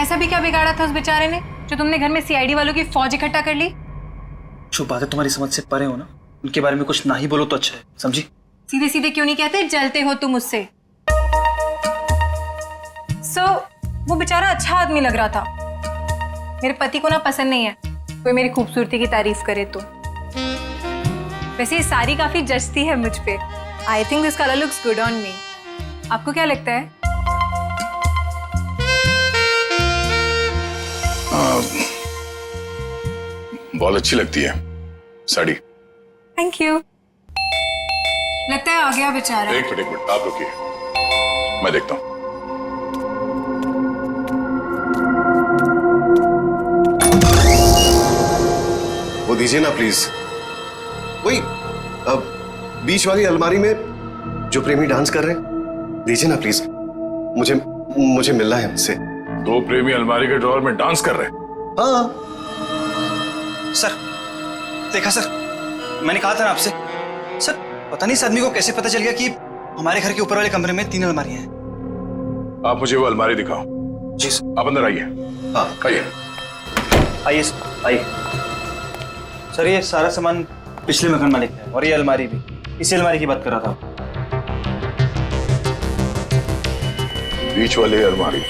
ऐसा भी क्या बिगाड़ा था उस बेचारे ने जो तुमने घर में सीआईडी वालों की फौज इकट्ठा कर ली? जो बातें तुम्हारी समझ से परे हो ना, उनके बारे में कुछ ना ही बोलो तो अच्छा है, समझी? सीधे सीधे क्यों नहीं कहते जलते हो तुम उससे? वो बेचारा अच्छा आदमी लग रहा था। मेरे पति को ना पसंद नहीं है कोई मेरी खूबसूरती की तारीफ करे तो। वैसे ये साड़ी काफी जचती है मुझ पे। I think this colour looks good on me. आपको क्या लगता है? बहुत अच्छी लगती है साड़ी। Thank you. लगता है आ गया बेचारा। एक मिनट आप रुकिए, मैं देखता हूं। वो दीजिए ना प्लीज। वही बीच वाली अलमारी में जो प्रेमी डांस कर रहे हैं, दीजिए ना प्लीज। मुझे मिलना है उनसे। दो प्रेमी अलमारी के ड्रॉअर में डांस कर रहे हैं? हाँ सर, देखा सर, मैंने कहा था ना आपसे। सर, पता नहीं इस आदमी को कैसे पता चल गया कि हमारे घर के ऊपर वाले कमरे में 3 अलमारियां हैं। आप मुझे वो अलमारी दिखाओ। जी सर। आप अंदर आइए। हाँ आइए। आइए आइए। सर, ये सारा सामान पिछले मकान मालिक है और ये अलमारी भी। इसी अलमारी की बात कर रहा था। बीच वाली अलमारी।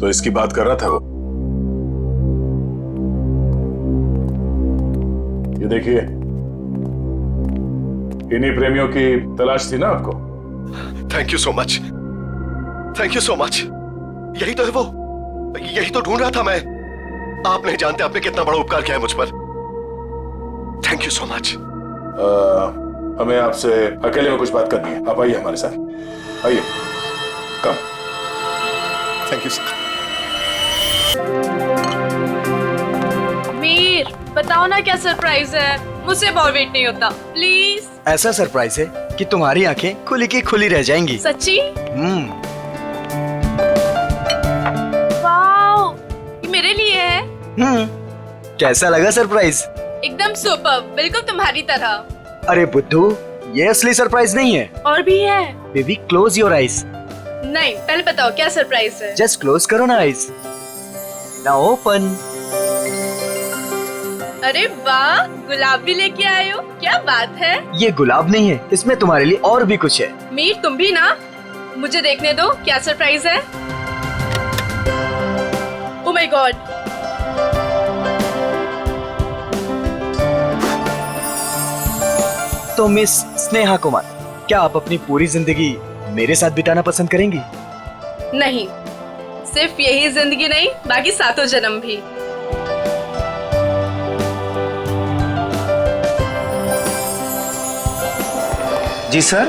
तो इसकी बात कर रहा था वो। ये देखिए, इन्हीं प्रेमियों की तलाश थी ना आपको? Thank you so much, thank you so much. यही तो है वो, यही तो ढूंढ रहा था मैं। आप नहीं जानते आपने कितना बड़ा उपकार किया है मुझ पर। Thank you so much. हमें आपसे अकेले में कुछ बात करनी है। आप आइए हमारे साथ, आइए। Come. Thank you sir. Mir, बताओ ना क्या सरप्राइज है? मुझसे बहुत वेट नहीं होता, प्लीज। ऐसा सरप्राइज है कि तुम्हारी आंखें खुली की खुली रह जाएंगी। सच्ची? वाओ, ये मेरे लिए है। कैसा लगा सरप्राइज? एकदम सुपर, बिल्कुल तुम्हारी तरह। अरे बुद्धू, ये असली सरप्राइज नहीं है। और भी है? Baby, close your eyes. नहीं, पहले बताओ क्या सरप्राइज है? जस्ट क्लोज करो ना आईज। Now open. अरे वाह, गुलाब भी लेके आए हो, क्या बात है। ये गुलाब नहीं है, इसमें तुम्हारे लिए और भी कुछ है। मीर, तुम भी ना, मुझे देखने दो क्या सरप्राइज है। Oh my God. तो मिस स्नेहा कुमार, क्या आप अपनी पूरी जिंदगी मेरे साथ बिताना पसंद करेंगी? नहीं, सिर्फ यही जिंदगी नहीं, बाकी 7 जन्म भी। जी सर,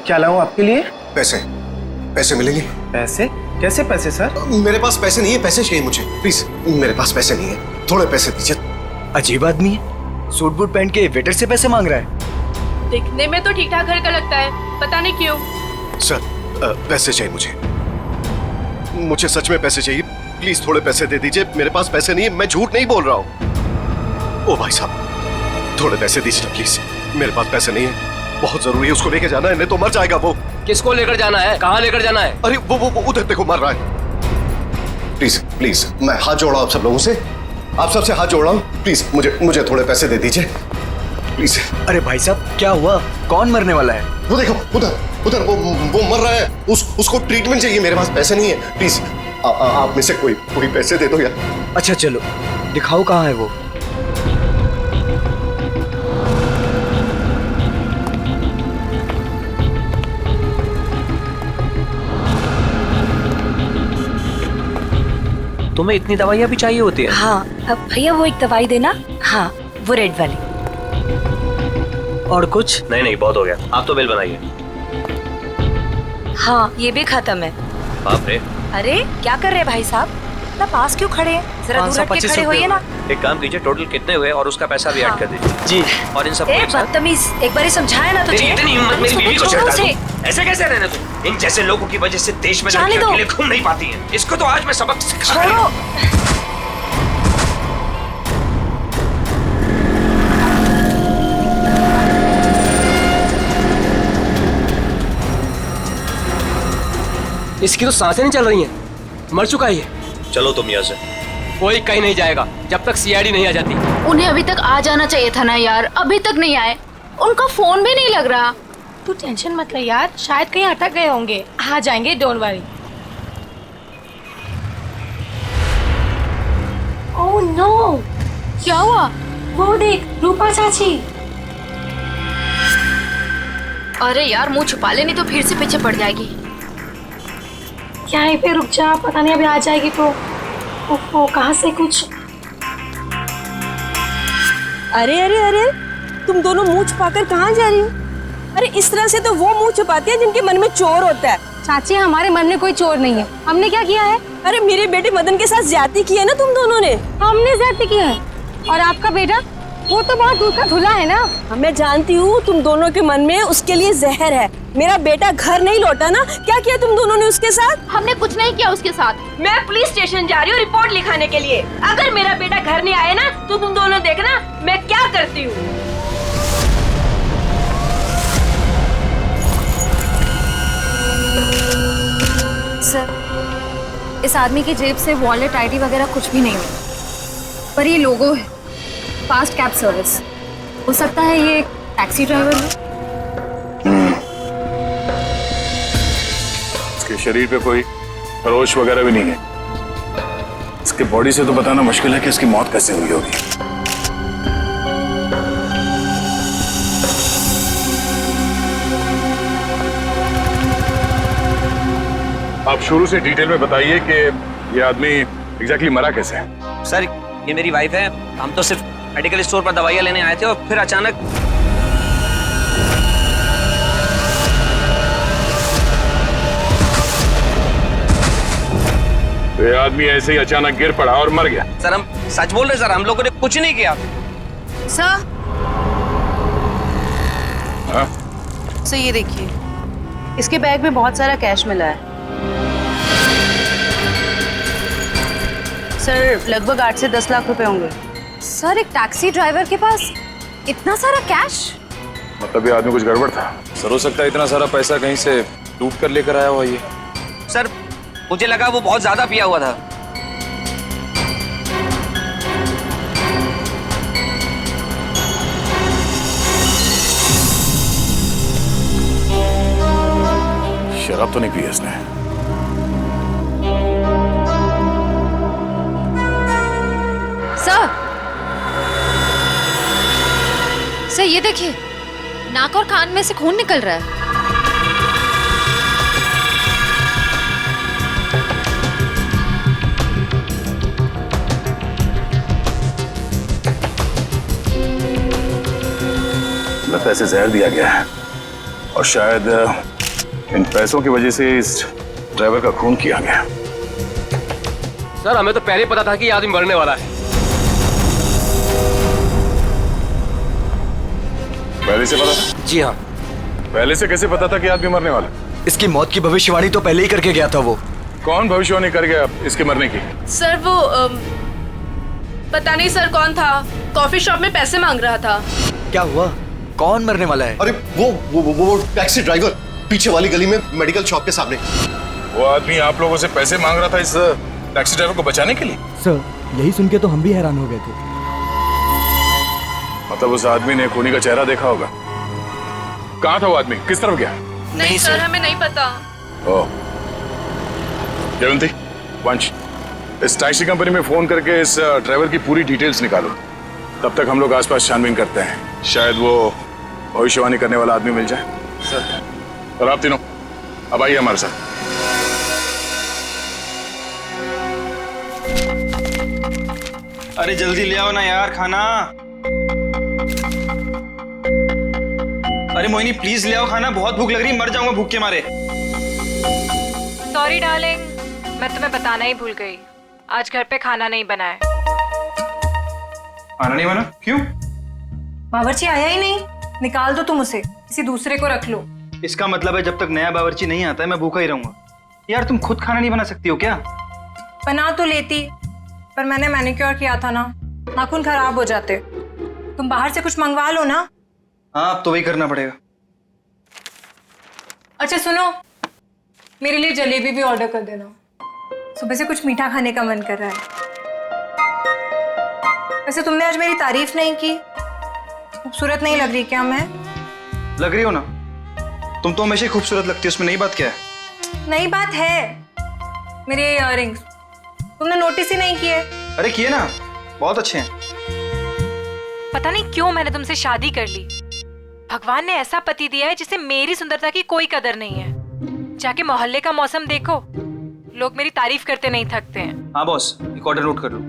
क्या लाऊं आपके लिए? पैसे मिलेंगे? पैसे? कैसे पैसे सर? मेरे पास पैसे नहीं है, पैसे चाहिए मुझे प्लीज। मेरे पास पैसे नहीं है, थोड़े पैसे दीजिए। अजीब आदमी है, सूट बूट पहन के वेटर से पैसे मांग रहा है। दिखने में तो ठीक ठाक घर का लगता है, पता नहीं क्यों। सर, पैसे चाहिए मुझे सच में पैसे चाहिए। प्लीज थोड़े पैसे दे दीजिए। मेरे पास पैसे नहीं है, मैं झूठ नहीं बोल रहा हूँ। ओ भाई साहब, थोड़े पैसे दीजिए ना प्लीज। मेरे पास पैसे नहीं है, बहुत जरूरी है, उसको लेके जाना है, नहीं तो मर जाएगा वो। किसको लेकर जाना है? कहाँ लेकर जाना है? अरे वो उधर देखो, मर रहा है। प्लीज प्लीज, मैं हाथ जोड़ रहा हूँ आप सब लोगों से, आप सबसे हाथ जोड़ रहा हूँ। प्लीज मुझे थोड़े पैसे दे दीजिए प्लीज। अरे भाई साहब, क्या हुआ? कौन मरने वाला है? वो देखो, उधर वो मर रहा है। उसको ट्रीटमेंट चाहिए, मेरे पास पैसे नहीं है। प्लीज आप में से कोई पैसे दे दो यार। अच्छा चलो, दिखाओ कहाँ है वो। तुम्हें इतनी दवाइयाँ भी चाहिए होती है? हाँ, अब भैया वो एक दवाई देना। हाँ, वो रेड वाली। और कुछ? नहीं, बहुत हो गया। आप तो बिल बनाइए। हाँ, ये भी खत्म है। बाप रे। अरे क्या कर रहे हैं भाई साहब? इतना पास क्यों खड़े हैं? जरा दूर हट के खड़े होइए ना। एक काम कीजिए, टोटल कितने हुए और उसका पैसा भी ऐड कर दीजिए। जी। और इन सब ए बदतमीज, एक बार ही समझाया ना तुझे। तेरी इतनी हिम्मत मेरी बीवी को छोड़ो छेड़ता उसे। है। ऐसे कैसे रहने तुम? इन जैसे लोगों की वजह से देश में जाने लड़कियां दो। अकेले घूम नहीं पाती हैं। इसको तो आज मैं सबक सिखा छोड़ो। इसकी तो सांसें नहीं चल रही हैं, मर चुका है ये। चलो तुम यहाँ से। कोई कहीं नहीं जाएगा जब तक सीआईडी नहीं आ जाती। उन्हें अभी तक आ जाना चाहिए था ना यार, अभी तक नहीं आए। उनका फोन भी नहीं लग रहा। तू टेंशन मत ले यार, शायद कहीं अटक गए होंगे, आ जाएंगे, डोंट वरी। ओह नो, क्या हुआ? वो देख रूपा चाची। अरे यार मुंह छुपा ले, नहीं तो फिर से पीछे पड़ जाएगी। यहीं पे रुक जा, पता नहीं अभी आ जाएगी तो। ओहो, कहाँ से कुछ। अरे अरे अरे, तुम दोनों मुंह छुपाकर कहाँ जा रही हो? अरे इस तरह से तो वो मुंह छुपाती है जिनके मन में चोर होता है। चाची हमारे मन में कोई चोर नहीं है। हमने क्या किया है? अरे मेरे बेटे मदन के साथ ज्यादती की है ना तुम दोनों ने। हमने ज्यादती की है। और आपका बेटा, वो तो बहुत दूर का धुला है ना। हाँ, मैं जानती हूँ तुम दोनों के मन में उसके लिए जहर है। मेरा बेटा घर नहीं लौटा ना, क्या किया तुम दोनों ने उसके साथ? हमने कुछ नहीं किया उसके साथ। मैं पुलिस स्टेशन जा रही हूँ रिपोर्ट लिखाने के लिए। अगर मेरा बेटा घर नहीं आया ना तो तुम दोनों देखना मैं क्या करती हूँ। सर, इस आदमी की जेब से वॉलेट, आईडी वगैरह कुछ भी नहीं है, पर ये लोगो है, फास्ट कैब सर्विस। हो सकता है ये एक टैक्सी ड्राइवर हो। इसके शरीर पे कोई खरोच वगैरह भी नहीं है। इसके बॉडी से तो बताना मुश्किल है कि इसकी मौत कैसे हुई होगी। आप शुरू से डिटेल में बताइए कि ये आदमी एग्जैक्टली मरा कैसे है। सर, ये मेरी वाइफ है। हम तो सिर्फ मेडिकल स्टोर पर दवाइयाँ लेने आए थे और फिर अचानक तो ये आदमी ऐसे ही अचानक गिर पड़ा और मर गया। सर, हम सच बोल रहे सर, हम लोगों ने कुछ नहीं किया। सर, हाँ? सर ये देखिए, इसके बैग में बहुत सारा कैश मिला है। सर लगभग 8 से 10 लाख रुपए होंगे। सर, एक टैक्सी ड्राइवर के पास इतना सारा कैश? मतलब ये आदमी कुछ गड़बड़ था। सर, हो सकता है इतना सारा पैसा कहीं से लूट कर लेकर आया हुआ ये। सर, मुझे लगा वो बहुत ज्यादा पिया हुआ था। शराब तो नहीं पी इसने। सर ये देखिए, नाक और कान में से खून निकल रहा है। लगता है इसे जहर दिया गया है और शायद इन पैसों की वजह से इस ड्राइवर का खून किया गया। सर, हमें तो पहले ही पता था कि ये आदमी मरने वाला है। पहले से पता था? जी हाँ। पहले से कैसे पता था कि आदमी मरने वाला? इसकी मौत की भविष्यवाणी तो पहले ही करके गया था वो। कौन भविष्यवाणी कर गया इसके मरने की? सर वो पता नहीं सर कौन था, कॉफी शॉप में पैसे मांग रहा था। क्या हुआ? कौन मरने वाला है? अरे वो टैक्सी ड्राइवर, पीछे वाली गली में मेडिकल शॉप के सामने। वो आदमी आप लोगों से पैसे मांग रहा था इस टैक्सी ड्राइवर को बचाने के लिए? सर, यही सुन के तो हम भी हैरान हो गए थे। मतलब उस आदमी ने खूनी का चेहरा देखा होगा। कहाँ था वो आदमी? किस तरफ गया? नहीं सर, हमें नहीं पता। ओह, जयवंती, वंश, इस टैक्सी कंपनी में फोन करके इस ड्राइवर की पूरी डिटेल्स निकालो। तब तक हम लोग आसपास छानबीन करते हैं, शायद वो भविष्यवाणी करने वाला आदमी मिल जाए। सर। और आप तीनों अब आइए हमारे साथ। अरे जल्दी ले आओ ना यार खाना। अरे मोहिनी प्लीज ले आओ खाना, बहुत भूख लग रही है, मर जाऊंगा भूख के मारे। सॉरी डार्लिंग, मैं तुम्हें बताना ही भूल गई। आज घर पे खाना नहीं बना है। खाना नहीं बना? क्यों? बावर्ची आया ही नहीं। निकाल दो तुम उसे, किसी दूसरे को रख लो। इसका मतलब है जब तक नया बावर्ची नहीं आता है मैं भूखा ही रहूंगा। यार तुम खुद खाना नहीं बना सकती हो क्या? बना तो लेती, पर मैंने मैनिक्योर किया था ना, नाखून खराब हो जाते। तुम बाहर से कुछ मंगवा लो ना। हाँ, अब तो वही करना पड़ेगा। अच्छा सुनो, मेरे लिए जलेबी भी ऑर्डर कर देना। सुबह से कुछ मीठा खाने का मन कर रहा है। वैसे तुमने आज मेरी तारीफ नहीं की। खूबसूरत नहीं लग रही क्या मैं? लग रही हो ना, तुम तो हमेशा ही खूबसूरत लगती हो, उसमें नई बात क्या है? नई बात है, मेरे इयररिंग्स तुमने नोटिस ही नहीं किए। अरे किए ना, बहुत अच्छे हैं। पता नहीं क्यों मैंने तुमसे शादी कर ली। भगवान ने ऐसा पति दिया है जिसे मेरी सुंदरता की कोई कदर नहीं है। जाके मोहल्ले का मौसम देखो, लोग मेरी तारीफ करते नहीं थकते हैं। हाँ बॉस, एक ऑर्डर नोट कर लो।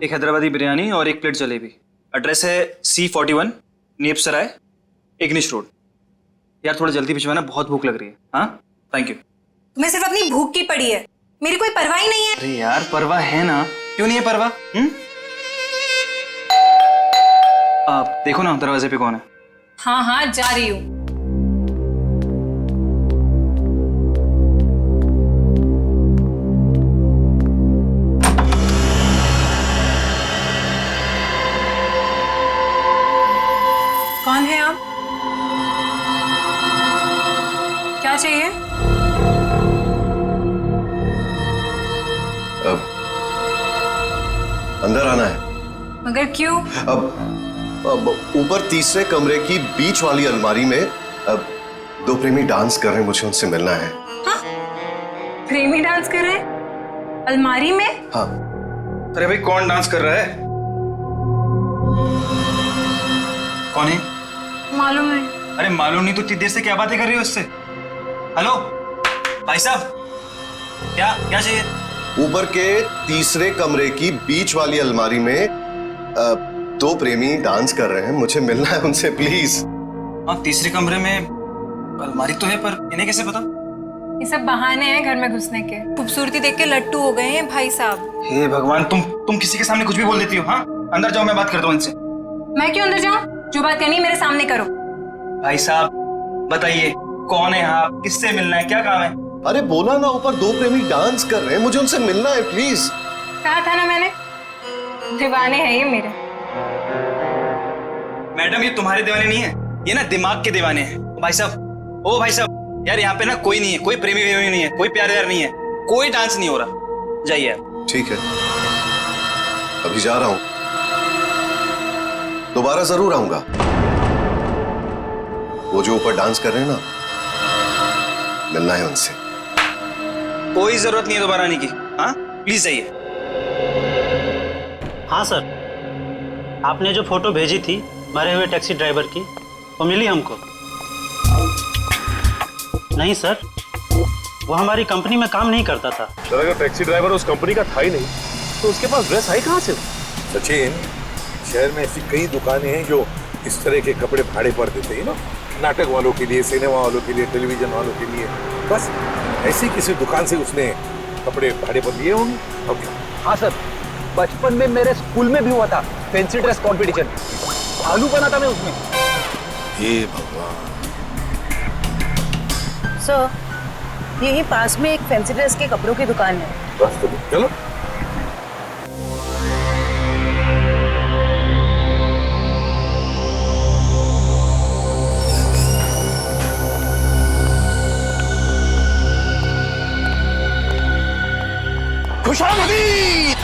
एक हैदराबादी बिरयानी और एक प्लेट जलेबी। एड्रेस है C41 नीप सराय, इग्निश रोड। यार थोड़ा जल्दी भिजवाना, बहुत भूख लग रही है। हाँ थैंक यू। तुम्हें सिर्फ अपनी भूख की पड़ी है, मेरी कोई परवाह ही नहीं है। अरे यार परवाह है ना, क्यों नहीं है परवाह? आप देखो ना दरवाजे पे कौन है। हाँ हाँ जा रही हूँ। कौन है आप? क्या चाहिए? अब अंदर आना है। मगर क्यों? अब ऊपर तीसरे कमरे की बीच वाली अलमारी में अब दो प्रेमी डांस कर रहे हैं, मुझे उनसे मिलना है। हाँ? प्रेमी डांस कर रहे हैं अलमारी में? हाँ। अरे भाई कौन डांस कर रहा है? कौन है? मालूम नहीं। अरे मालूम नहीं तो इतनी देर से क्या बातें कर रही हो उससे? हेलो भाई साहब, क्या क्या चाहिए? ऊपर के तीसरे कमरे की बीच वाली अलमारी में दो प्रेमी डांस कर रहे हैं, मुझे मिलना है उनसे प्लीज। हाँ तीसरे कमरे में अलमारी तो है, पर इन्हें कैसे पता? ये सब बहाने हैं घर में घुसने के। खूबसूरती देख के लट्टू हो गए हैं भाई साहब। हे भगवान, तुम किसी के सामने कुछ भी बोल देती हो। हाँ अंदर जाओ, मैं बात करता हूँ इनसे। मैं क्यों अंदर जाऊं? जो बात करनी है मेरे सामने करो। भाई साहब बताइए कौन है आप, किससे मिलना है, क्या काम है? अरे बोला ना, ऊपर दो प्रेमी डांस कर रहे हैं, मुझे उनसे मिलना है प्लीज। कहा था ना मैंने, दीवाने हैं ये मेरे। मैडम ये तुम्हारे दीवाने नहीं है, ये ना दिमाग के दीवाने हैं। भाई साहब, ओ भाई साहब, यार यहाँ पे ना कोई नहीं है, कोई प्रेमी व्रेमी नहीं है, कोई प्यार व्यार नहीं है, कोई डांस नहीं हो रहा। जाइए आप। ठीक है, अभी जा रहा हूं, दोबारा जरूर आऊंगा। वो जो ऊपर डांस कर रहे हैं ना, मिलना है उनसे। कोई जरूरत नहीं है दोबारा आने की। हाँ प्लीज जाइए। हाँ सर, आपने जो फोटो भेजी थी मरे हुए टैक्सी ड्राइवर की, वो मिली हमको। नहीं सर, वो हमारी कंपनी में काम नहीं करता था। सर अगर टैक्सी ड्राइवर उस कंपनी का था ही नहीं तो उसके पास ड्रेस आई कहाँ से? सचिन, शहर में ऐसी कई दुकानें हैं जो इस तरह के कपड़े भाड़े पर देते हैं ना, नाटक वालों के लिए, सिनेमा वालों के लिए, टेलीविजन वालों के लिए। बस ऐसी किसी दुकान से उसने कपड़े भाड़े पर लिए होंगे। ओके। हाँ सर, बचपन में मेरे स्कूल में भी हुआ था फैंसी ड्रेस कंपटीशन, भालू बना था मैं उसमें। हे भगवान। सर, यही पास में एक फैंसी ड्रेस के कपड़ों की दुकान है। बस तो चलो।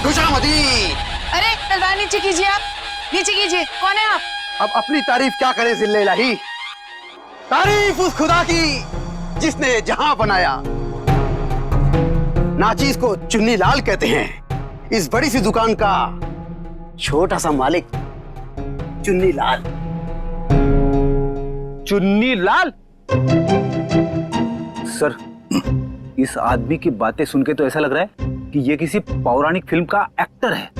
खुशामदी। अरे तलवार नीचे कीजिए, आप नीचे कीजिए। कौन है आप? अब अपनी तारीफ क्या करे जिल्ले इलाही, तारीफ उस खुदा की जिसने जहां बनाया। नाचीज को चुन्नी लाल कहते हैं, इस बड़ी सी दुकान का छोटा सा मालिक चुन्नी लाल। चुन्नी लाल? सर, इस आदमी की बातें सुन के तो ऐसा लग रहा है कि ये किसी पौराणिक फिल्म का एक्टर है,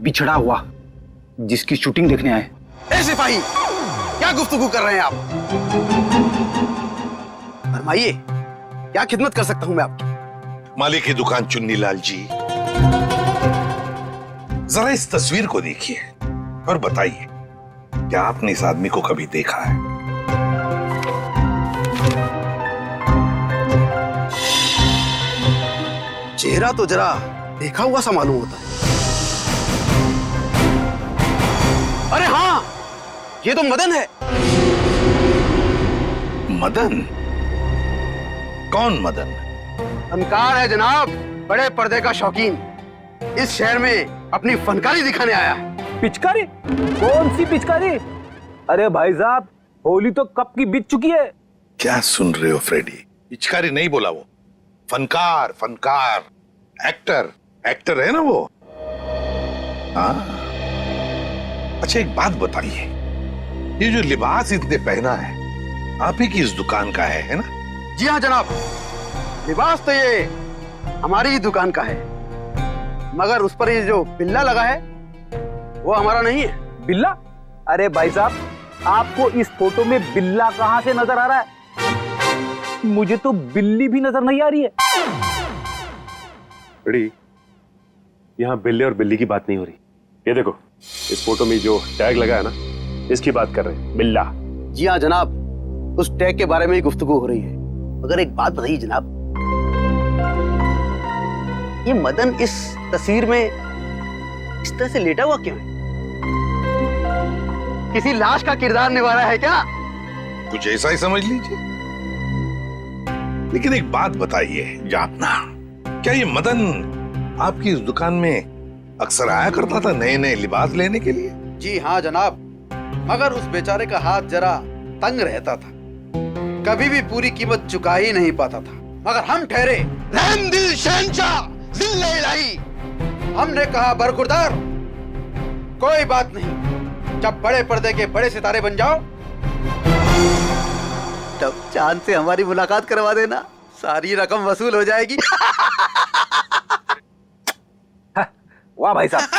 बिछड़ा हुआ, जिसकी शूटिंग देखने आए। ए सिपाही, क्या गुफ्तगू कर रहे हैं आप? फरमाइए, क्या खिदमत कर सकता हूं मैं आपकी? मालिक की दुकान चुन्नी लाल जी, जरा इस तस्वीर को देखिए और बताइए, क्या आपने इस आदमी को कभी देखा है? चेहरा तो जरा देखा हुआ सा मालूम होता है। अरे हाँ, ये तो मदन है। मदन? कौन मदन? फनकार है जनाब, बड़े पर्दे का शौकीन। इस शहर में अपनी फनकारी दिखाने आया है। पिचकारी? कौन सी पिचकारी? अरे भाई साहब, होली तो कब की बीत चुकी है। क्या सुन रहे हो फ्रेडी? पिचकारी नहीं बोला वो, फनकार, फनकार, एक्टर, एक्टर है ना वो। हाँ, अच्छा एक बात बताइए, ये जो लिबास इसने पहना है आप ही की इस दुकान का है ना? जी हाँ जनाब, लिबास तो ये हमारी ही दुकान का है, मगर उस पर ये जो बिल्ला लगा है वो हमारा नहीं है। बिल्ला? अरे भाई साहब, आपको इस फोटो में बिल्ला कहां से नजर आ रहा है? मुझे तो बिल्ली भी नजर नहीं आ रही है। बड़ी, यहाँ बिल्ले और बिल्ली की बात नहीं हो रही। ये देखो, इस फोटो में जो टैग लगा है ना, इसकी बात कर रहे हैं, बिल्ला। जी हाँ जनाब, उस टैग के बारे में ही गुफ्तगू हो रही है। मगर एक बात बताइए जनाब, ये मदन इस तस्वीर में इस तरह से लेटा हुआ क्यों है? किसी लाश का किरदार निभा रहा है क्या? कुछ ऐसा ही समझ लीजिए। लेकिन एक बात बताइए जापना, क्या ये मदन आपकी इस दुकान में अक्सर आया करता था नए नए लिबास लेने के लिए? जी हाँ जनाब, मगर उस बेचारे का हाथ जरा तंग रहता था, कभी भी पूरी कीमत चुका ही नहीं पाता था। मगर हम ठहरे रहम दिल शहंशाह जिल्ले इलाही, हमने कहा बरखुरदार कोई बात नहीं, जब बड़े पर्दे के बड़े सितारे बन जाओ तब चांद से हमारी मुलाकात करवा देना, सारी रकम वसूल हो जाएगी। वाह भाई साहब,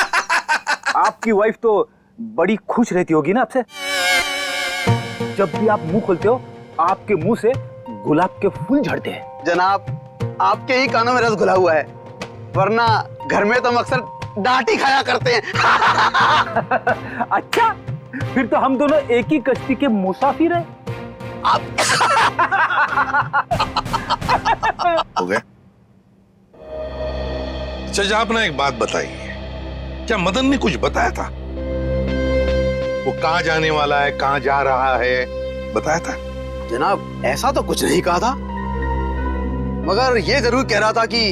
आपकी वाइफ तो बड़ी खुश रहती होगी ना आपसे। जब भी आप मुंह खोलते हो आपके मुंह से गुलाब के फूल झड़ते हैं। जनाब, आपके ही कानों में रस घुला हुआ है, वरना घर में तो हम अक्सर डांटी खाया करते हैं। अच्छा, फिर तो हम दोनों एक ही कश्ती के मुसाफिर हैं। हो गया? अच्छा आपने एक बात बताइए, क्या मदन ने कुछ बताया था? वो कहाँ जाने वाला है, कहाँ जा रहा है, बताया था? जनाब, ऐसा तो कुछ नहीं कहा था, मगर ये जरूर कह रहा था कि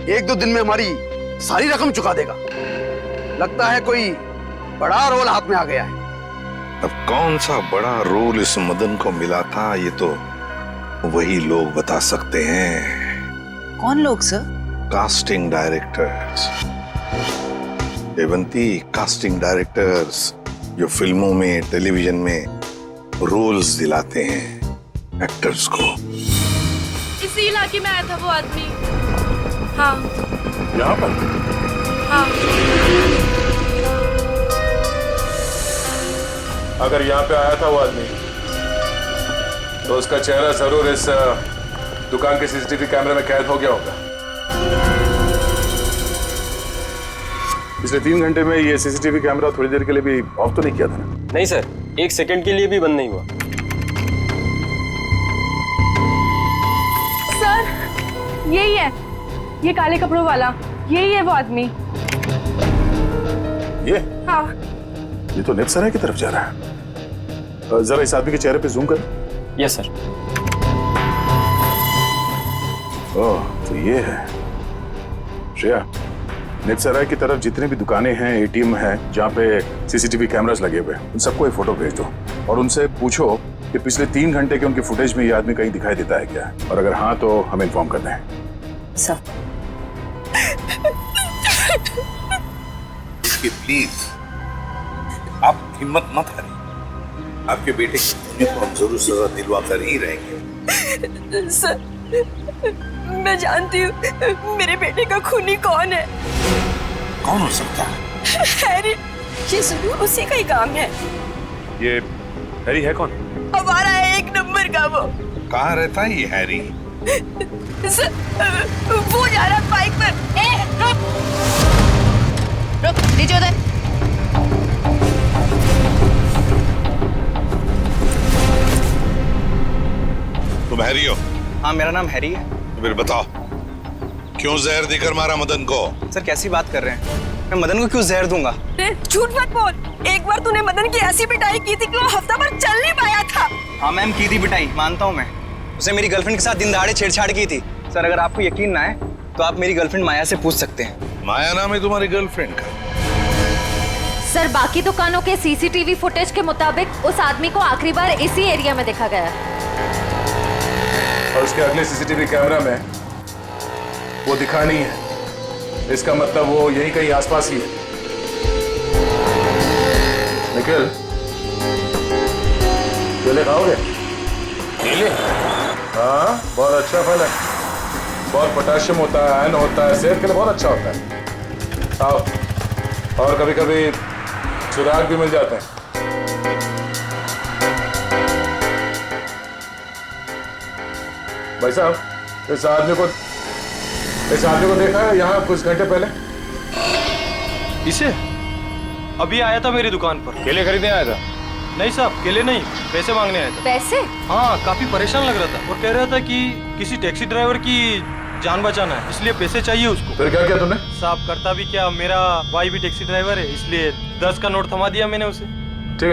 एक दो दिन में हमारी सारी रकम चुका देगा। लगता है कोई बड़ा रोल हाथ में आ गया है। अब कौन सा बड़ा रोल इस मदन को मिला था, ये तो वही लोग बता सकते हैं। कौन लोग sir? Casting directors Devanti, casting directors जो फिल्मों में, टेलीविजन में रोल्स दिलाते हैं एक्टर्स को। इसी इलाके में आया था वो आदमी। हाँ, यहाँ पर? हाँ। अगर यहाँ पे आया था वो आदमी, तो उसका चेहरा जरूर इस दुकान के सीसीटीवी कैमरे में कैद हो गया होगा। पिछले 3 घंटे में ये सीसीटीवी कैमरा थोड़ी देर के लिए भी ऑफ तो नहीं किया था ना? नहीं सर, 1 सेकंड के लिए भी बंद नहीं हुआ। सर, यही है, ये काले कपड़ों वाला, यही है वो आदमी। ये? हाँ। ये तो नेप सराय की तरफ जा रहा है। जरा इस आदमी के चेहरे पे जूम कर। Yes sir. ओह, तो ये है। श्रेया, नेप सराय की तरफ जितने भी दुकानें हैं, एटीएम हैं, जहाँ पे सीसीटीवी कैमरास लगे हुए, उन सबको एक फोटो भेज दो और उनसे पूछो कि पिछले 3 घंटे के उनकी फुटेज में ये आदमी कहीं दिखाई देता है क्या, और अगर हाँ तो हमें इन्फॉर्म कर दें। सर। प्लीज आप हिम्मत मत करिए, आपके बेटे की खूनी को हम जरूर सजा दिलवा कर ही रहेंगे। सर, मैं जानती हूँ मेरे बेटे का खूनी कौन है। कौन हो सकता है? हैरी, ये जरूर उसी का ही काम है। ये हैरी है कौन? हमारा 1 नंबर का वो। कहाँ रहता है ये हैरी? सर, वो जा रहा बाइक पर। रुक, नीचे उतर। तुम हैरी हो? हाँ मेरा नाम हैरी है। तो फिर बताओ, क्यों जहर देकर मारा मदन को? सर कैसी बात कर रहे हैं, मैं मदन को क्यों जहर दूंगा? झूठ मत बोल। एक बार तूने मदन की ऐसी पिटाई की थी कि वो हफ्ता भर चल नहीं पाया था। हाँ मैम की थी पिटाई, मानता हूँ मैं। उसे मेरी गर्लफ्रेंड के साथ दिन दहाड़े छेड़छाड़ की थी। सर अगर आपको यकीन ना है तो आप मेरी गर्लफ्रेंड माया से पूछ सकते हैं। माया नाम है तुम्हारी गर्लफ्रेंड का? सर बाकी दुकानों के सीसीटीवी फुटेज के मुताबिक उस आदमी को आखिरी बार इसी एरिया में देखा गया। और उसके अगले सीसीटीवी कैमरा में वो दिखा नहीं है। इसका मतलब वो यहीं कहीं आसपास ही है। निखिल, केले खाओगे? केले? हाँ, बहुत अच्छा फल है। बहुत पोटेशियम होता है, आयरन होता है, सेहत के लिए बहुत अच्छा होता है। खाओ। और कभी कभी सुराग भी मिल जाते हैं। भाई साहब, इस आदमी को देखा है यहाँ कुछ घंटे पहले? इसे अभी आया था मेरी दुकान पर। केले खरीदने आया था? नहीं साहब, केले नहीं, पैसे मांगने आया था। पैसे? हाँ, काफी परेशान लग रहा था और कह रहा था कि किसी टैक्सी ड्राइवर की जान बचाना है, इसलिए पैसे चाहिए उसको। फिर क्या किया तुमने? साहब करता भी क्या, मेरा भाई भी टैक्सी ड्राइवर है, इसलिए 10 का नोट थमा दिया मैंने उसे।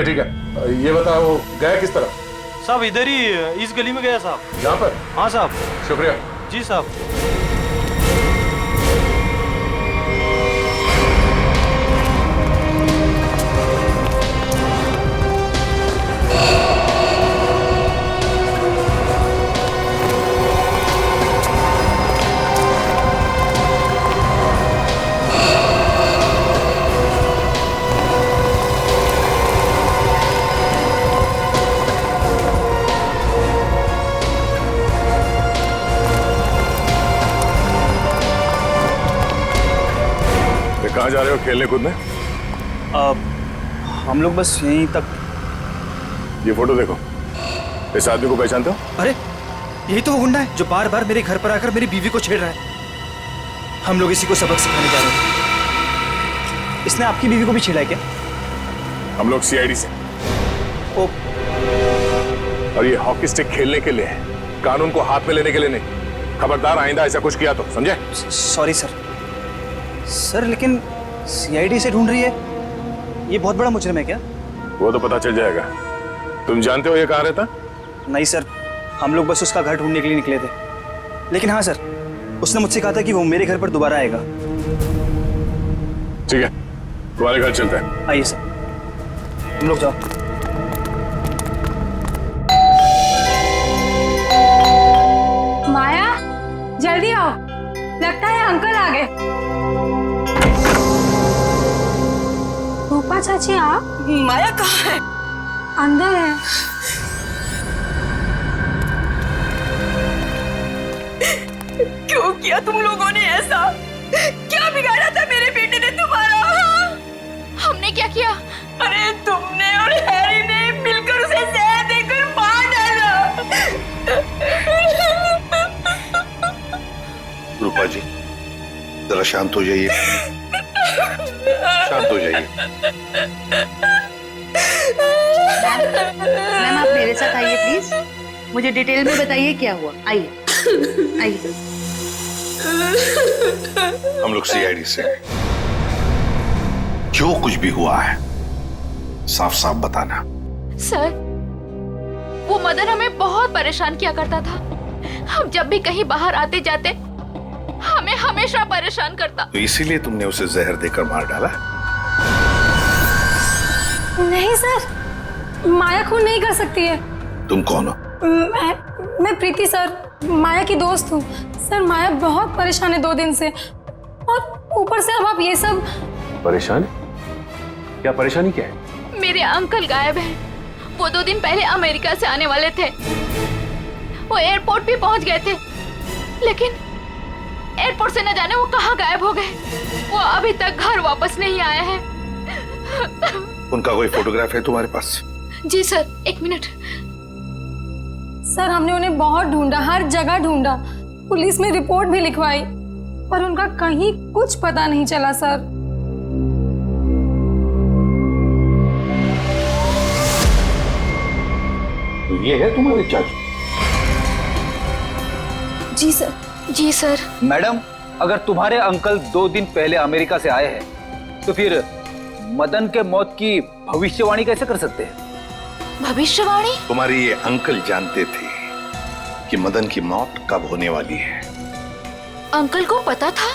ठीक है। ये बताओ वो गया किस तरफ? साहब इधर ही इस गली में गया साहब। यहाँ पर? हाँ साहब। शुक्रिया। जी साहब। कहाँ जा रहे हो खेलने कूदने? हम लोग बस यहीं तक। ये फोटो देखो, इस आदमी को पहचानते हो? अरे यही तो वो गुंडा है जो बार बार मेरे घर पर आकर मेरी बीवी को छेड़ रहा है। हम लोग इसी को सबक सिखाने जा रहे हैं। इसने आपकी बीवी को भी छेड़ा है क्या? हम लोग सीआईडी से। ओ। और ये हॉकी स्टिक खेलने के लिए है, कानून को हाथ में लेने के लिए नहीं। खबरदार आइंदा ऐसा कुछ किया तो, समझे? Sorry sir. सर लेकिन सीआईडी से ढूंढ रही है, ये बहुत बड़ा मुजरिम है क्या? वो तो पता चल जाएगा। तुम जानते हो ये कहाँ रहता? नहीं सर, हम लोग बस उसका घर ढूंढने के लिए निकले थे। लेकिन हाँ सर, उसने मुझसे कहा था कि वो मेरे घर पर दोबारा आएगा। ठीक है, तुम्हारे घर चलते हैं। आइए सर, तुम लोग जाओ। माया जल्दी आओ, लगता है अंकल आ गए। रूपा चाची आप? माया कहाँ है? अंदर है। क्यों किया तुम लोगों ने ऐसा? क्या बिगाड़ा था मेरे बेटे ने तुम्हारा? हमने क्या किया? अरे तुमने और हैरी ने मिलकर उसे जहर देकर मार डाला। रूपा जी, जरा शांत हो जाइए, शांत हो जाइए। मैम आप मेरे साथ आइए प्लीज, मुझे डिटेल में बताइए क्या हुआ। आइए आइए। हम लोग सीआईडी से, जो कुछ भी हुआ है साफ साफ बताना। सर, वो मदन हमें बहुत परेशान किया करता था। हम जब भी कहीं बाहर आते जाते हमें हमेशा परेशान करता। तो इसीलिए तुमने उसे जहर देकर मार डाला? नहीं सर, माया खून नहीं कर सकती है। तुम कौन हो? मैं प्रीति सर, माया की दोस्त हूँ। सर माया बहुत परेशान है 2 दिन से, और ऊपर से अब आप ये सब। परेशान? क्या परेशानी क्या है? मेरे अंकल गायब हैं। वो 2 दिन पहले अमेरिका से आने वाले थे। वो एयरपोर्ट भी पहुंच गए थे, लेकिन एयरपोर्ट से न जाने वो कहाँ गायब हो गए। वो अभी तक घर वापस नहीं आए हैं। उनका कोई फोटोग्राफ है तुम्हारे पास? जी सर, 1 मिनट। सर हमने उन्हें बहुत ढूंढा, हर जगह ढूंढा, पुलिस में रिपोर्ट भी लिखवाई, पर उनका कहीं कुछ पता नहीं चला सर। ये है तुम्हारे चाचू? जी सर। जी सर। मैडम, अगर तुम्हारे अंकल 2 दिन पहले अमेरिका से आए हैं तो फिर मदन के मौत की भविष्यवाणी कैसे कर सकते हैं? भविष्यवाणी? तुम्हारे ये अंकल जानते थे कि मदन की मौत कब होने वाली है। अंकल को पता था,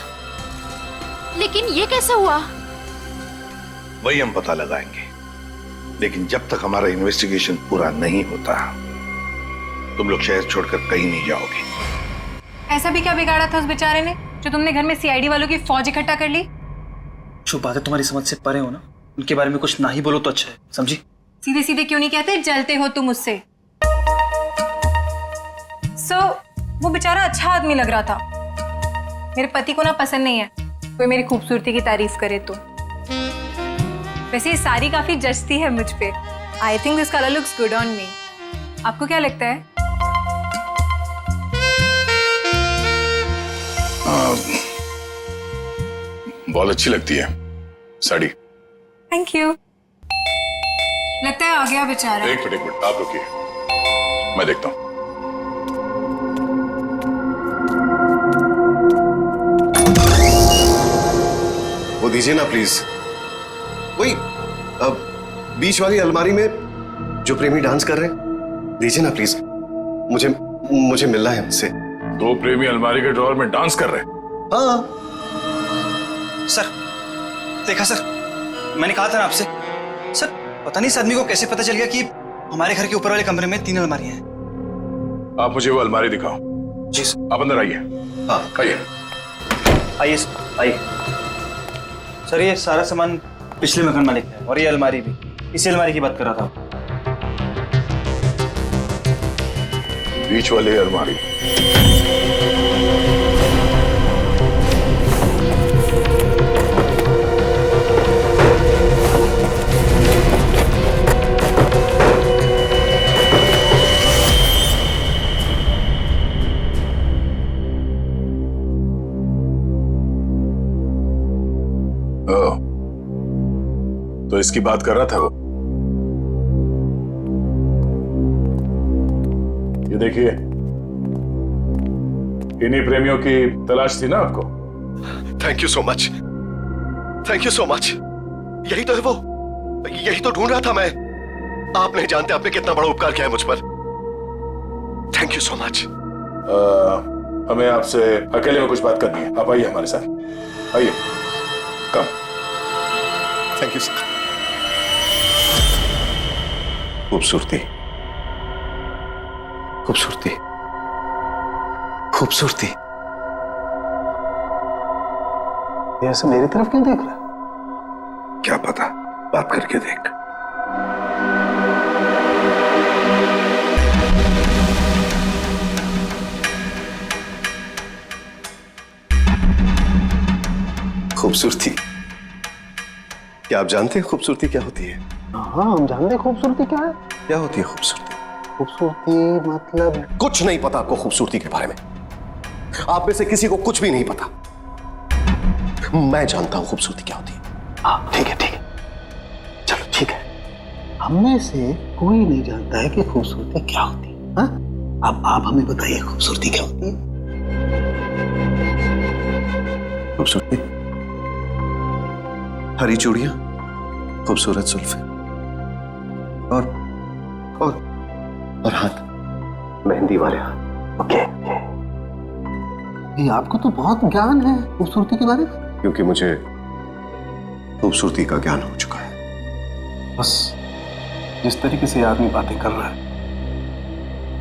लेकिन ये कैसे हुआ? वही हम पता लगाएंगे, लेकिन जब तक हमारा इन्वेस्टिगेशन पूरा नहीं होता तुम लोग शहर छोड़कर कहीं नहीं जाओगे। ऐसा भी क्या बिगाड़ा था उस बेचारे ने जो तुमने घर में सीआईडी वालों की फौज इकट्ठा कर ली? जो बातें तुम्हारी समझ से परे हो ना, उनके बारे में कुछ ना ही बोलो तो अच्छा है, समझी? सीधे सीधे क्यों नहीं कहते जलते हो तुम उससे? वो बेचारा अच्छा आदमी लग रहा था। मेरे पति को ना पसंद नहीं है कोई मेरी खूबसूरती की तारीफ करे तो। वैसे ये साड़ी काफी जचती है मुझ पे। I think this colour looks good on me. आपको क्या लगता है? बहुत अच्छी लगती है साड़ी। Thank you. लगता है आ गया बेचारा। एक मिनट आप रुकिए, मैं देखता हूं। वो दीजिए ना प्लीज। वही अब बीच वाली अलमारी में जो प्रेमी डांस कर रहे हैं, दीजिए ना प्लीज। मुझे मिलना है उनसे। 2 प्रेमी अलमारी के ड्रॉअर में डांस कर रहे हैं? हाँ सर, देखा सर, मैंने कहा था ना आपसे। सर, पता नहीं इस आदमी को कैसे पता चल गया कि हमारे घर के ऊपर वाले कमरे में 3 अलमारियां हैं। आप मुझे वो अलमारी दिखाओ। जी सर। आप अंदर आइए। हाँ आइए। आइए आइए। सर, ये सारा सामान पिछले मकान मालिक है और ये अलमारी भी इसी अलमारी की बात कर रहा था। बीच वाली अलमारी। तो इसकी बात कर रहा था वो। ये देखिए, इन्हीं प्रेमियों की तलाश थी ना आपको? Thank you so much, thank you so much. यही तो है वो, यही तो ढूंढ रहा था मैं। आप नहीं जानते आपने कितना बड़ा उपकार किया है मुझ पर। Thank you so much. हमें आपसे अकेले में कुछ बात करनी है। आप आइए हमारे साथ, आइए। कम। Thank you sir. खूबसूरती, खूबसूरती, खूबसूरती। ऐसे मेरी तरफ क्यों देख रहा? क्या पता, बात करके देख। खूबसूरती, क्या आप जानते हैं खूबसूरती क्या होती है? हाँ, हम जानते हैं खूबसूरती क्या है। क्या होती है खूबसूरती? खूबसूरती मतलब कुछ नहीं पता आपको खूबसूरती के बारे में। आप में से किसी को कुछ भी नहीं पता। मैं जानता हूं खूबसूरती क्या होती है। हाँ, ठीक है, ठीक है, चलो ठीक है। हमें से कोई नहीं जानता है कि खूबसूरती क्या होती है। हाँ? अब आप हमें बताइए खूबसूरती क्या होती है? खूबसूरती हरी चूड़ियां, खूबसूरत जुल्फे और हाथ, मेहंदी वाले हाथ। ओके। ये आपको तो बहुत ज्ञान है खूबसूरती के बारे में। क्योंकि मुझे खूबसूरती का ज्ञान हो चुका है। बस जिस तरीके से आदमी बातें कर रहा है,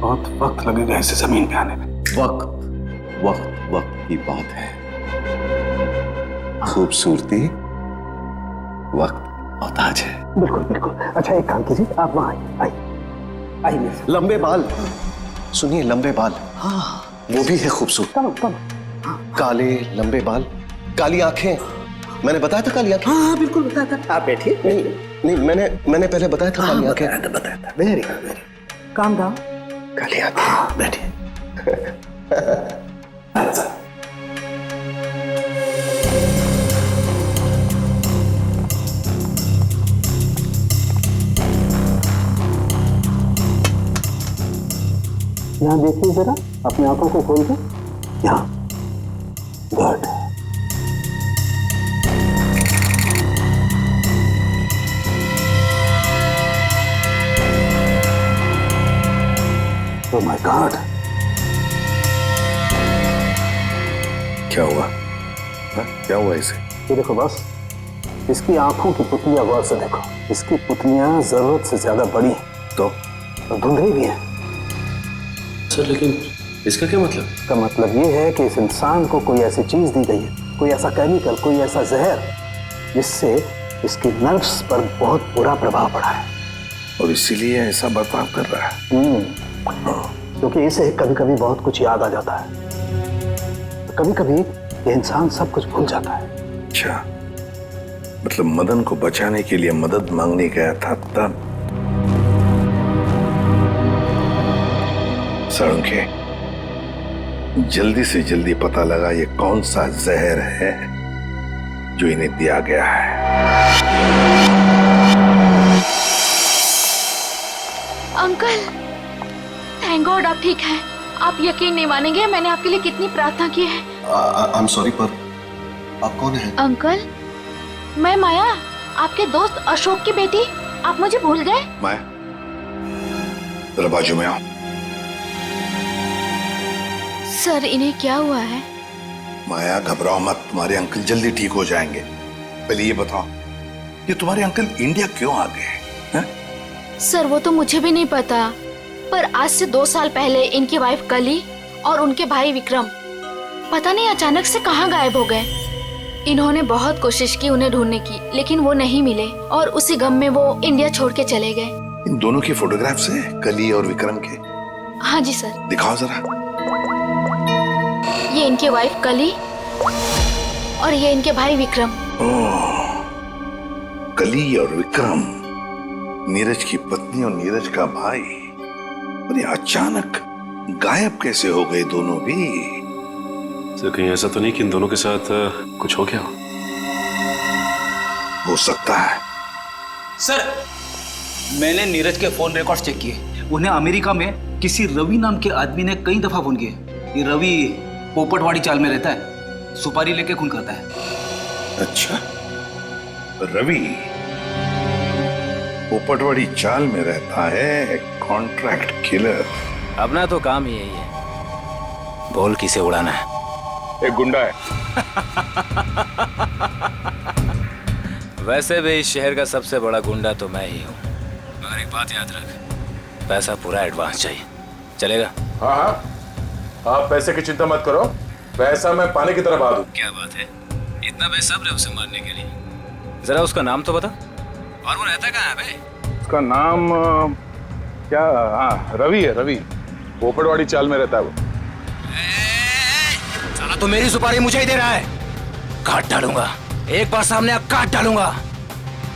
बहुत वक्त लगेगा इसे जमीन पे आने में। वक्त वक्त वक्त की बात है। खूबसूरती वक्त मोहताज है। बिल्कुल बिल्कुल। अच्छा, एक काम कीजिए, आप वहां आइए, आइए। लंबे बाल, सुनिए, लंबे बाल। हाँ, वो भी है खूबसूरत। कम। काले लंबे बाल, काली आंखें। मैंने बताया था काली आंखें। हाँ, बिल्कुल बताया था। आप बैठिए। नहीं, मैंने पहले बताया था काली आंखें। बताया था। Very good, very. Calm down. काली आंखें। बैठिए। यहाँ देखिए जरा, अपनी आंखों को खोल के। यहाँ, गुड। ओह माय गॉड, क्या हुआ? क्या हुआ इसे? ये देखो बस, इसकी आंखों की पुतलियां गौर से देखो। इसकी पुतलियां जरूरत से ज्यादा बड़ी हैं तो धुंधली भी हैं। सर लेकिन इसका क्या मतलब? इसका मतलब ये है कि इस इंसान को कोई ऐसी चीज दी गई है, कोई ऐसा केमिकल, कोई ऐसा जहर, जिससे इसकी नर्व्स पर बहुत बुरा प्रभाव पड़ा है और इसीलिए ऐसा बर्ताव कर रहा है। क्योंकि इसे कभी कभी बहुत कुछ याद आ जाता है, कभी कभी ये इंसान सब कुछ भूल जाता है। अच्छा, मतलब मदन को बचाने के लिए मदद मांगने गया था तब। साळुंखे, जल्दी से जल्दी पता लगा ये कौन सा जहर है जो इन्हें दिया गया है। अंकल, थैंक गॉड आप ठीक हैं। आप यकीन नहीं मानेंगे मैंने आपके लिए कितनी प्रार्थना की है। आई एम सॉरी, पर आप कौन हैं? अंकल, मैं माया, आपके दोस्त अशोक की बेटी। आप मुझे भूल गए? माया, जरा बाजू में आओ। सर, इन्हें क्या हुआ है? माया, घबराओ मत, तुम्हारे अंकल जल्दी ठीक हो जाएंगे। पहले ये बताओ, ये तुम्हारे अंकल इंडिया क्यों आ गए? सर, वो तो मुझे भी नहीं पता, पर आज से 2 साल पहले इनकी वाइफ कली और उनके भाई विक्रम पता नहीं अचानक से कहाँ गायब हो गए। इन्होंने बहुत कोशिश की उन्हें ढूंढने की, लेकिन वो नहीं मिले और उसी गम में वो इंडिया छोड़ के चले गए। इन दोनों की फोटोग्राफ्स हैं, कली और विक्रम के? हाँ जी सर। दिखाओ जरा। ये इनकी वाइफ कली और ये इनके भाई विक्रम। ओह, कली और विक्रम, नीरज की पत्नी और नीरज का भाई। और ये अचानक गायब कैसे हो गए दोनों भी? सर, कहीं ऐसा तो नहीं कि इन दोनों के साथ कुछ हो गया हो सकता है। सर, मैंने नीरज के फोन रिकॉर्ड्स चेक किए। उन्हें अमेरिका में किसी रवि नाम के आदमी ने कई दफा फोन किए। ये रवि पोपटवाड़ी चाल में रहता है, सुपारी लेके खून करता है। अच्छा, रवि पोपटवाड़ी चाल में रहता है, कॉन्ट्रैक्ट किलर। अपना तो काम ही यही है, बोल किसे उड़ाना है। एक गुंडा है। वैसे भी इस शहर का सबसे बड़ा गुंडा तो मैं ही हूँ। मगर एक बात याद रख, पैसा पूरा एडवांस चाहिए। चलेगा? हाँ हाँ, आप पैसे की चिंता मत करो, पैसा मैं पानी की तरह बहा दूं। क्या बात है, इतना बेसब्र है उसे मारने के लिए। जरा उसका नाम तो बता, और वो रहता कहाँ है बे? उसका नाम क्या? हाँ, रवि है, रवि। पोपटवाड़ी चाल में रहता है वो। साला तो मेरी सुपारी मुझे ही दे रहा है। काट डालूंगा, एक बार सामने आप काट डालूंगा।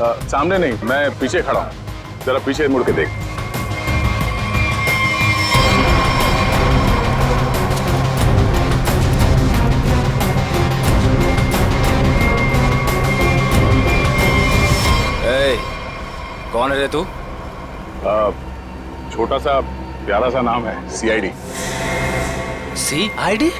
सामने नहीं, मैं पीछे खड़ा हूँ, जरा पीछे मुड़ के देख। कौन है रे तू? छोटा सा प्यारा सा नाम है, CID। CID?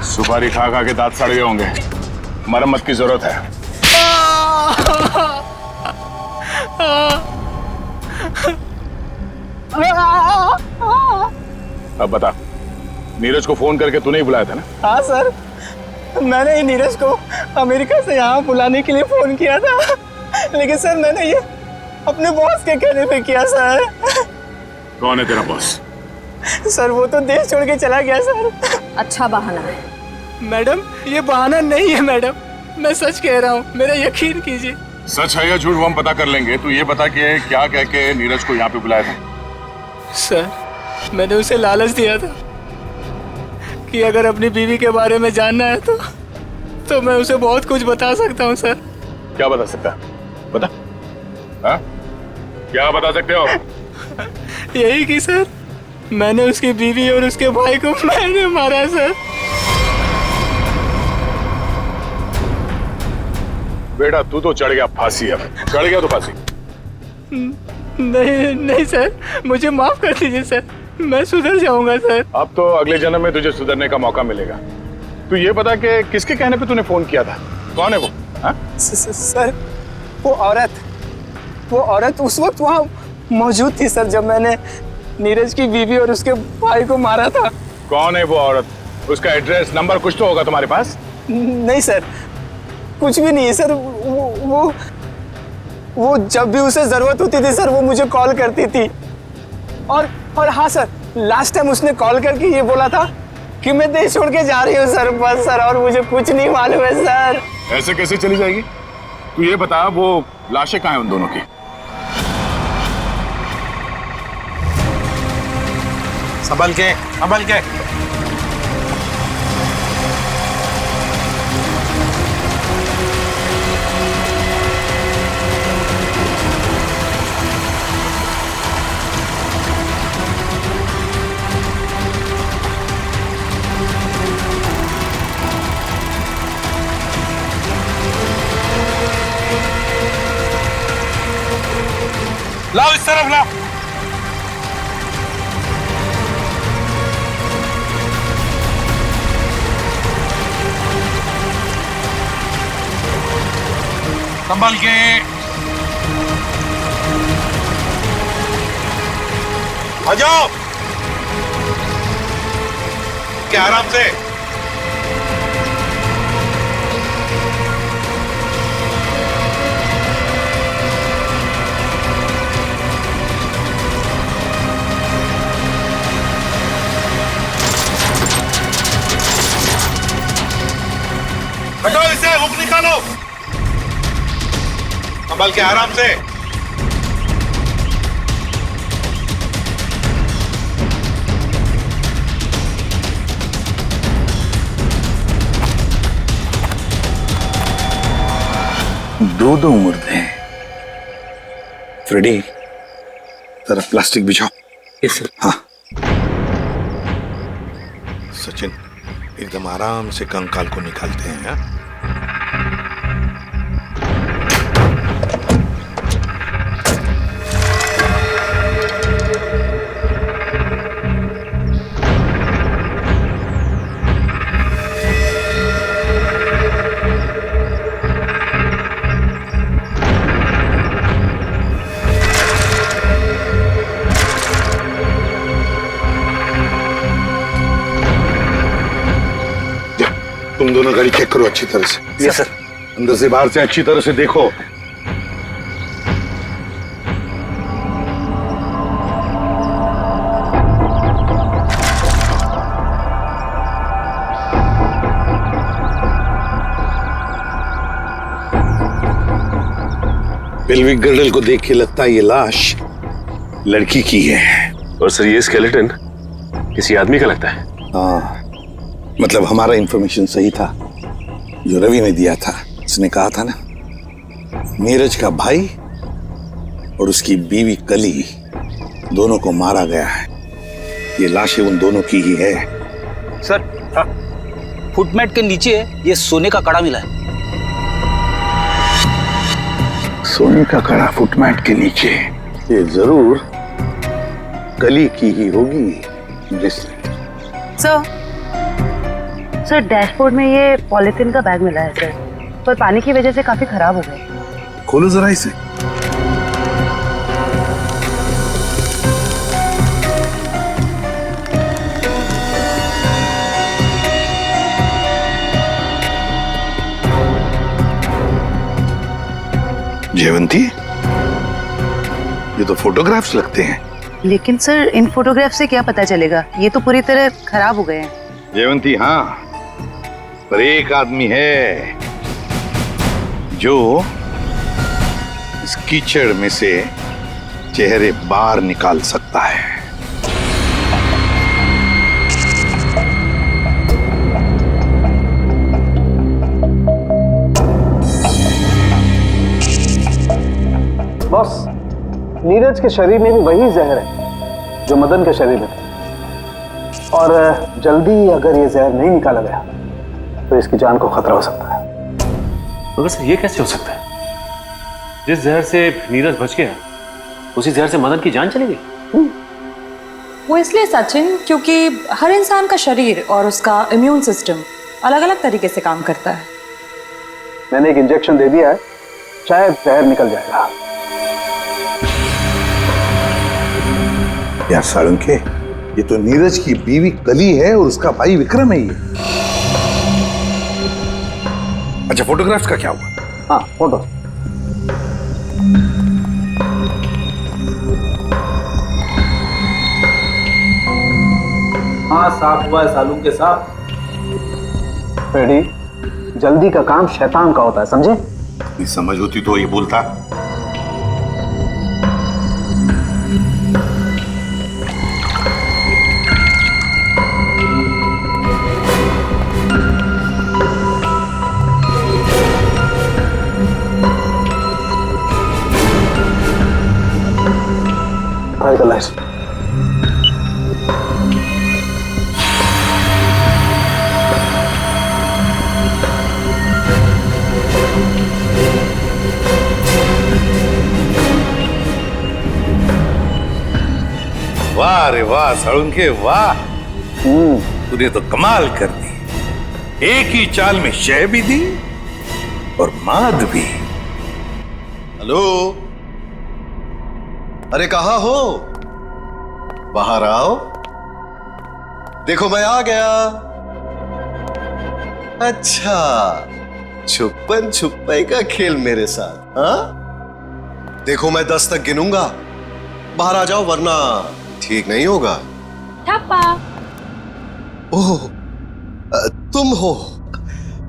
सुपारी खा खा के दांत सड़ गए होंगे, मरम्मत की जरूरत है। अब बता, नीरज को फोन करके तूने ही बुलाया था ना? हाँ सर, मैंने ही नीरज को अमेरिका से यहाँ बुलाने के लिए फोन किया था, लेकिन सर मैंने ये अपने बॉस के कहने पे किया सर। कौन है तेरा बॉस? सर वो तो देश छोड़ के चला गया सर। अच्छा बहाना है। मैडम, ये बहाना नहीं है मैडम, मैं सच कह रहा हूँ, मेरा यकीन कीजिए। सच है या झूठ वो हम पता कर लेंगे। तू ये बता कि क्या कह के नीरज को यहाँ पे बुलाया था? सर, मैंने उसे लालच दिया था कि अगर अपनी बीवी के बारे में जानना है तो मैं उसे बहुत कुछ बता सकता हूँ सर। क्या बता सकता है? बता। हाँ? क्या बता सकते हो? यही कि सर मैंने उसकी बीवी और उसके भाई को मैंने मारा सर। बेटा तू तो चढ़ गया फांसी, अब चढ़ गया तो फांसी। नहीं सर, मुझे माफ कर दीजिए सर, मैं सुधर जाऊंगा सर। अब तो अगले जन्म में तुझे सुधरने का मौका मिलेगा। तू ये बता कि किसके कहने पे तूने फोन किया था? कौन है वो? हाँ? सर वो औरत उस वक्त वहाँ मौजूद थी सर जब मैंने नीरज की बीवी और उसके भाई को मारा था। कौन है वो औरत? उसका एड्रेस नंबर कुछ तो होगा तुम्हारे पास? नहीं सर, कुछ भी नहीं है सर। वो जब भी उसे जरूरत होती थी सर वो मुझे कॉल करती थी। और हाँ सर, लास्ट टाइम उसने कॉल करके ये बोला था कि मैं देश छोड़ के जा रही हूँ सर, बस सर, और मुझे कुछ नहीं मालूम है सर। ऐसे कैसे चली जाएगी? तू ये बता वो लाशें कहाँ हैं उन दोनों की? संभल के। लाओ इस तरफ लाओ। संभल के। आ जाओ क्या आराम से। हटो इसे, हुक निकालो। संभल के आराम से। दो मुर्दे हैं। फ्रेडी जरा प्लास्टिक बिछाओ। Yes sir. हाँ सचिन, एकदम आराम से कंकाल को निकालते हैं। हाँ? तुम दोनों गाड़ी चेक करो अच्छी तरह से। Yes sir. अंदर से बाहर से अच्छी तरह से देखो। पेल्विक गर्डल को देख के लगता है ये लाश लड़की की है। और सर ये स्केलेटन किसी आदमी का लगता है। हाँ, मतलब हमारा इंफॉर्मेशन सही था जो रवि ने दिया था। उसने कहा था ना नीरज का भाई और उसकी बीवी कली दोनों को मारा गया है। ये लाशें उन दोनों की ही है। सर फुटमेट के नीचे ये सोने का कड़ा मिला है। सोने का कड़ा फुटमेट के नीचे? ये जरूर कली की ही होगी। सर डैशबोर्ड में ये पॉलिथीन का बैग मिला है सर, पर पानी की वजह से काफी खराब हो गए। खोलो जरा इसे। जयवंती, ये तो फोटोग्राफ्स लगते हैं। लेकिन सर इन फोटोग्राफ से क्या पता चलेगा, ये तो पूरी तरह खराब हो गए हैं। जयवंती हाँ, पर एक आदमी है जो इस कीचड़ में से चेहरे बाहर निकाल सकता है। नीरज के शरीर में भी वही जहर है जो मदन के शरीर में था, और जल्दी अगर ये जहर नहीं निकाला गया तो इसकी जान को खतरा हो सकता है। मगर सर ये कैसे हो सकता है? जिस जहर से नीरज बच गया उसी जहर से मदन की जान चली गई। वो इसलिए सचिन क्योंकि हर इंसान का शरीर और उसका इम्यून सिस्टम अलग अलग तरीके से काम करता है। मैंने एक इंजेक्शन दे दिया है, शायद जहर निकल जाएगा। यार साळुंखे, ये तो नीरज की बीवी कली है और उसका भाई विक्रम है ये। अच्छा, फोटोग्राफ्स का क्या हुआ? हाँ, फोटो। हाँ, साफ हुआ है सालूम के साथ। रेडी, जल्दी का काम शैतान का होता है, समझे? ये समझ होती तो ये बोलता। वाह रे वाह साळुंखे, वाह, तूने तो कमाल कर दी। एक ही चाल में शय भी दी और माद भी। हेलो, अरे कहाँ हो? बाहर आओ, देखो मैं आ गया। अच्छा, छुपन छुपाई का खेल मेरे साथ, हाँ? देखो मैं 10 तक गिनूंगा, बाहर आ जाओ वरना ठीक नहीं होगा। ठप्पा। ओह, तुम हो?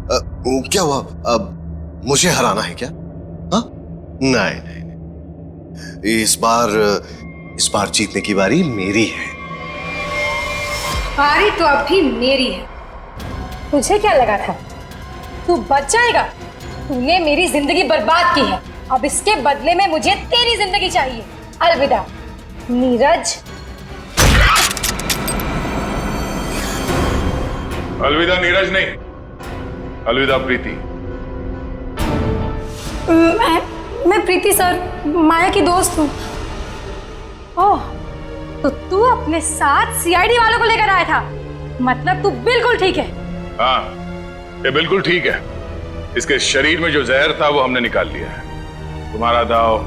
क्या हुआ? अब मुझे हराना है क्या? हाँ? नहीं नहीं नहीं, इस बार जीतने की बारी मेरी है। बारी तो अब भी मेरी है। तुझे क्या लगा था तू बच जाएगा? तूने मेरी जिंदगी बर्बाद की है, अब इसके बदले में मुझे तेरी जिंदगी चाहिए। अलविदा नीरज। अलविदा नीरज नहीं, अलविदा प्रीति। मैं प्रीति सर, माया की दोस्त हूँ। ओह, तो तू अपने साथ सीआईडी वालों को लेकर आया था? मतलब तू बिल्कुल ठीक है? हाँ, ये बिल्कुल ठीक है। इसके शरीर में जो जहर था वो हमने निकाल लिया है। तुम्हारा दाव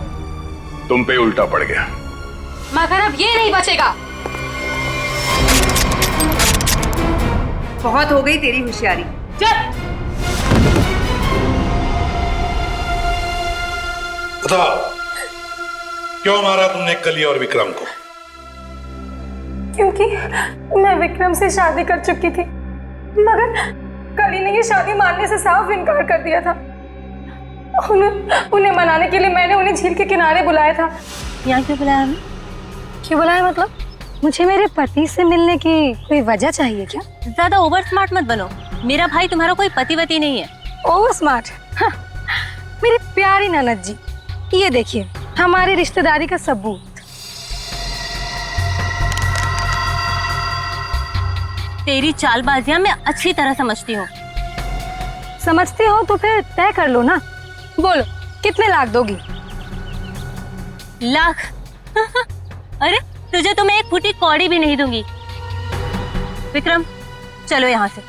तुम पे उल्टा पड़ गया। मगर अब ये नहीं बचेगा। बहुत हो गई तेरी होशियारी। चल। बताओ, क्यों मारा तुमने कली और विक्रम को? क्योंकि मैं विक्रम से शादी कर चुकी थी, मगर कली ने ये शादी मानने से साफ इनकार कर दिया था। उन्हें मनाने के लिए मैंने उन्हें झील के किनारे बुलाया था। यहाँ क्यों बुलाया हमें? क्यों बुलाया मतलब? मुझे मेरे पति से मिलने की कोई वजह चाहिए क्या? ज्यादा ओवर स्मार्ट मत बनो, मेरा भाई तुम्हारा कोई पतिवती नहीं है। Over smart? हाँ, मेरी प्यारी ननद जी, ये देखिए हमारी रिश्तेदारी का सबूत। तेरी चालबाजियां मैं अच्छी तरह समझती हूँ। समझती हो तो फिर तय कर लो ना। बोलो कितने लाख दोगी? लाख? अरे तुझे तो मैं एक फूटी कौड़ी भी नहीं दूंगी। विक्रम चलो यहाँ से।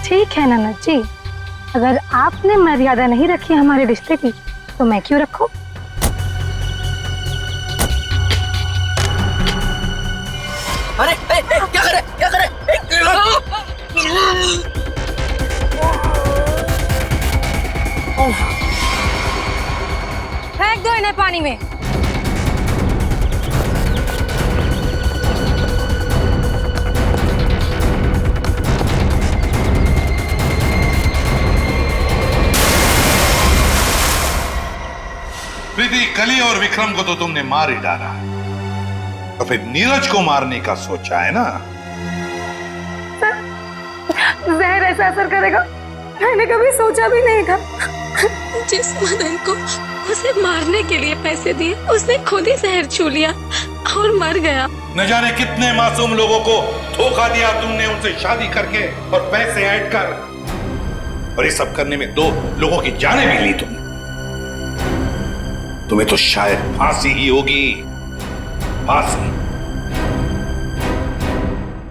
ठीक है ननद जी, अगर आपने मर्यादा नहीं रखी हमारे रिश्ते की तो मैं क्यों रखूं? अरे क्या करे क्या करे? फेंक दो इन्हें पानी में। प्रीति, कली और विक्रम को तो तुमने मार ही डाला, तो फिर नीरज को मारने का सोचा है ना? जहर ऐसा असर करेगा मैंने कभी सोचा भी नहीं था। जिस मदन को उसे मारने के लिए पैसे दिए उसने खुद ही जहर छू लिया और मर गया। न जाने कितने मासूम लोगों को धोखा दिया तुमने उनसे शादी करके और पैसे ऐड कर, और ये सब करने में 2 लोगों की जानें भी ली तुमने। तुम्हें तो शायद फांसी ही होगी, फांसी।